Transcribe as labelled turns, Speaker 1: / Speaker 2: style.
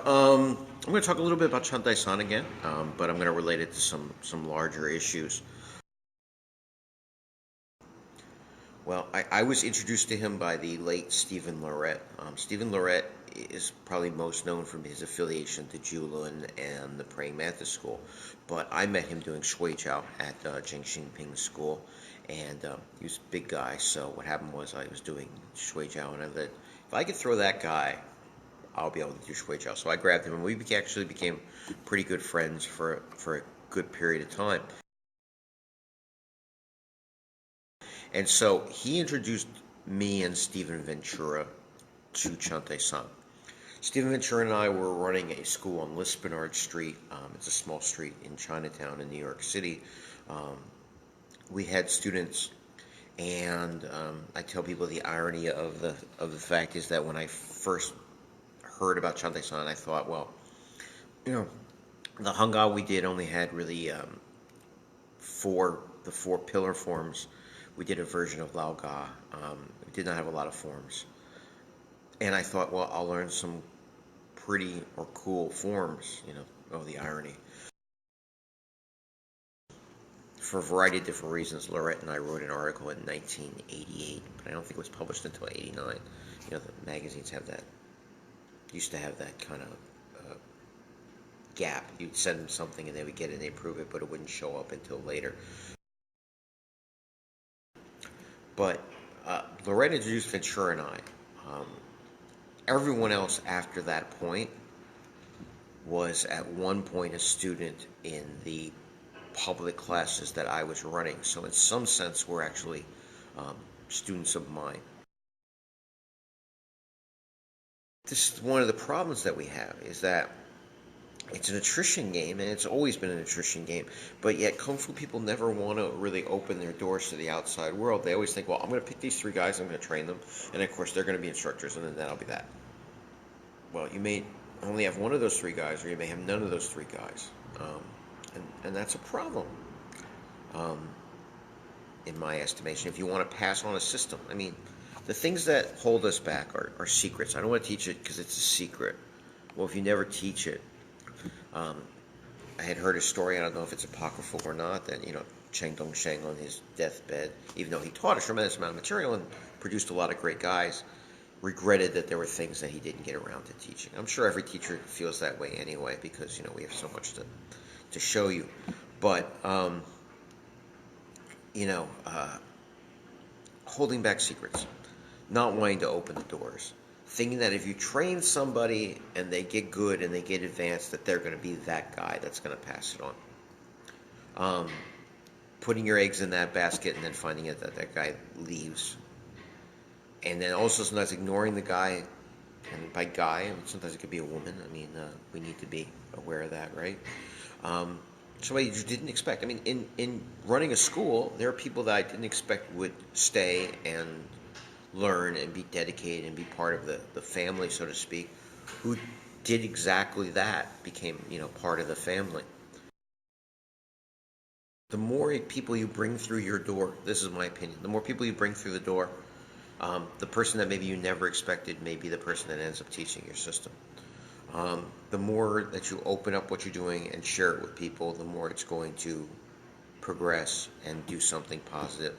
Speaker 1: I'm going to talk a little bit about Tai San again, but I'm going to relate it to some larger issues. Well, I was introduced to him by the late Stephen Lorette. Stephen Lorette is probably most known from his affiliation to Julin and the Praying Mantis School, but I met him doing Shui Jiao at Jing Xingping School, and he was a big guy. So what happened was I was doing Shui Jiao, and I said, if I could throw that guy, I'll be able to do Shui Jiao. So I grabbed him, and actually became pretty good friends for a good period of time. And so he introduced me and Stephen Ventura to Chante San. Stephen Ventura and I were running a school on Lispenard Street. It's a small street in Chinatown in New York City. Um, we had students, and I tell people the irony of the fact is that when I first heard about Chante San, I thought, well, you know, the Hangul we did only had really the four pillar forms. We did a version of Lao Ga. We did not have a lot of forms. And I thought, well, I'll learn some pretty or cool forms, oh, the irony. For a variety of different reasons, Lorette and I wrote an article in 1988, but I don't think it was published until 89. The magazines used to have that kind of gap. You'd send them something and they would get it and they approve it, but it wouldn't show up until later. But Lorette introduced Ventura and I. Um, Everyone else after that point was at one point a student in the public classes that I was running. So in some sense, we're actually um, students of mine. This is one of the problems that we have is that it's an attrition game, and it's always been an attrition game. But yet, Kung Fu people never want to really open their doors to the outside world. They always think, well, I'm going to pick these three guys, I'm going to train them, and of course, they're going to be instructors, and then that'll be that. Well, you may only have one of those three guys, or you may have none of those three guys. And that's a problem, um, in my estimation, if you want to pass on a system. I mean, the things that hold us back are secrets. I don't want to teach it because it's a secret. Well, if you never teach it, um, I had heard a story, I don't know if it's apocryphal or not, that, Cheng Dongsheng on his deathbed, even though he taught a tremendous amount of material and produced a lot of great guys, regretted that there were things that he didn't get around to teaching. I'm sure every teacher feels that way anyway because, we have so much to show you. But, holding back secrets, not wanting to open the doors, thinking that if you train somebody and they get good and they get advanced, that they're going to be that guy that's going to pass it on. Putting your eggs in that basket and then finding out that that guy leaves. And then also sometimes ignoring the guy, and by guy, I mean, sometimes it could be a woman. I mean, we need to be aware of that, right? Somebody you didn't expect. I mean, in running a school, there are people that I didn't expect would stay and learn and be dedicated and be part of the family, so to speak, who did exactly that, became, part of the family. The more people you bring through your door, this is my opinion, the more people you bring through the door, the person that maybe you never expected may be the person that ends up teaching your system. The more that you open up what you're doing and share it with people, the more it's going to progress and do something positive.